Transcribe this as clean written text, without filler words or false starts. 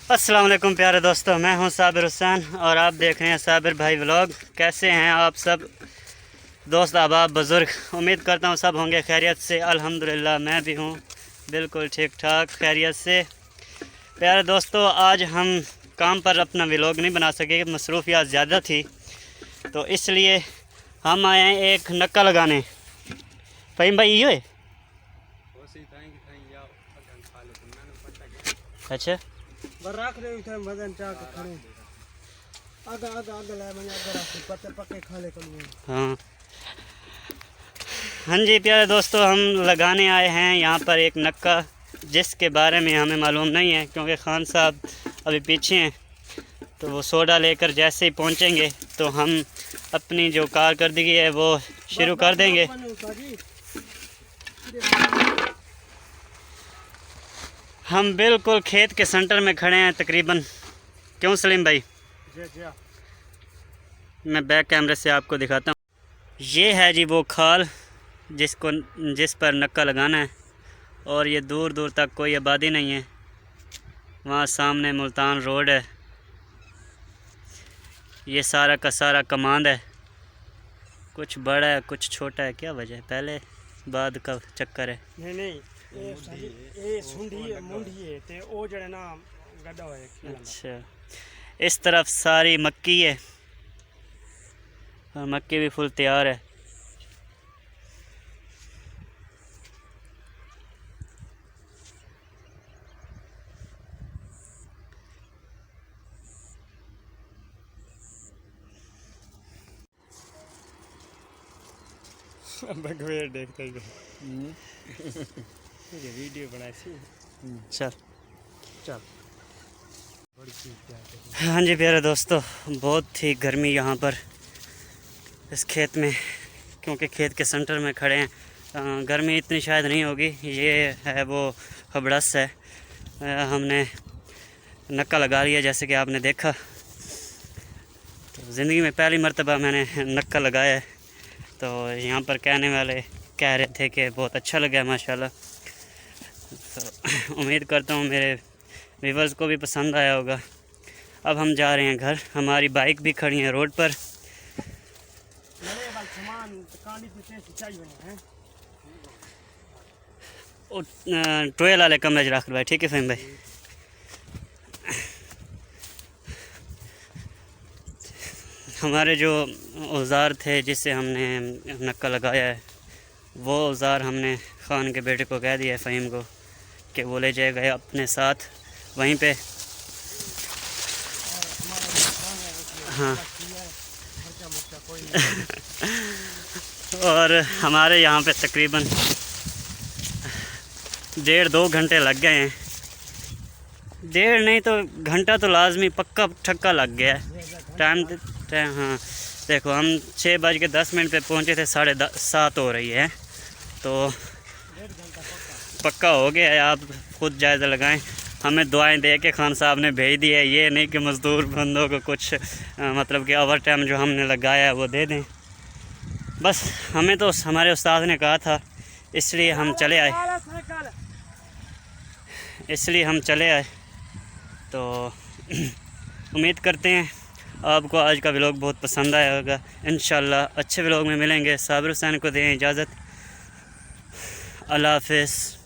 अस्सलाम वालेकुम प्यारे दोस्तों, मैं हूं साबिर हुसैन और आप देख रहे हैं साबिर भाई व्लॉग। कैसे हैं आप सब दोस्त अहबाब बुज़ुर्ग? उम्मीद करता हूं सब होंगे खैरियत से। अल्हम्दुलिल्लाह मैं भी हूं बिल्कुल ठीक ठाक खैरियत से। प्यारे दोस्तों, आज हम काम पर अपना व्लॉग नहीं बना सके, मसरूफियत ज़्यादा थी, तो इसलिए हम आए हैं एक नक्का लगाने। फ़हीम भाई ये अच्छा रख रहे थे वजन चाह के खड़े आगे आगे आगे लाए मैंने आगे रख पत्ते पक्के खा ले करूँ। हाँ हाँ जी प्यारे दोस्तों, हम लगाने आए हैं यहाँ पर एक नक्का, जिसके बारे में हमें मालूम नहीं है क्योंकि खान साहब अभी पीछे हैं। तो वो सोडा लेकर जैसे ही पहुँचेंगे तो हम अपनी जो कारकर्दगी है वो शुरू कर देंगे। हम बिल्कुल खेत के सेंटर में खड़े हैं तकरीबन। क्यों सलीम भाई? मैं बैक कैमरे से आपको दिखाता हूँ। ये है जी वो खाल जिस पर नक्का लगाना है, और ये दूर दूर तक कोई आबादी नहीं है। वहाँ सामने मुल्तान रोड है, ये सारा का सारा कमांड है। कुछ बड़ा है कुछ छोटा है, क्या वजह है? पहले बाद का चक्कर है। नहीं ये सुंडी मुंडी है ते ओ जड़े ना गड्ढा है। अच्छा, इस तरफ सारी मक्की है और मक्की भी फुल तैयार है। बगवेर देखते ही ये वीडियो बनाई सी। चल चल हाँ जी प्यारे दोस्तों, बहुत ही गर्मी यहाँ पर इस खेत में, क्योंकि खेत के सेंटर में खड़े हैं। गर्मी इतनी शायद नहीं होगी। ये है वो खबड़स है, हमने नक्का लगा लिया जैसे कि आपने देखा। तो ज़िंदगी में पहली मर्तबा मैंने नक्का लगाया है। तो यहाँ पर कहने वाले कह रहे थे कि बहुत अच्छा लगा है माशाल्लाह। तो उम्मीद करता हूँ मेरे व्यूअर्स को भी पसंद आया होगा। अब हम जा रहे हैं घर, हमारी बाइक भी खड़ी है रोड पर। ट्वेल वाले कमरे च रख भाई, ठीक है फ़हीम भाई? हमारे जो औज़ार थे जिससे हमने नक्का लगाया है, वो औज़ार हमने खान के बेटे को कह दिया है फ़हीम को कि वो ले जाएगा अपने साथ वहीं पे। हाँ और हमारे यहाँ पे तकरीबन 1.5-2 घंटे लग गए हैं। 1.5 नहीं तो घंटा तो लाजमी पक्का ठक्का लग गया है। टाइम हाँ देखो, हम 6:10 पे पहुँचे थे, 7:30 हो रही है, तो पक्का हो गया है। आप खुद जायज़ा लगाएं। हमें दुआएं दे के खान साहब ने भेज दिया है, ये नहीं कि मज़दूर बंदों को कुछ मतलब कि ओवर टाइम जो हमने लगाया है वो दे दें। बस हमें तो हमारे उस्ताद ने कहा था, इसलिए हम चले आए। तो उम्मीद करते हैं आपको आज का व्लॉग बहुत पसंद आया होगा। इंशाल्लाह अच्छे व्लॉग में मिलेंगे। साबिर हुसैन को दें इजाज़त। अल्लाह हाफ़िज़।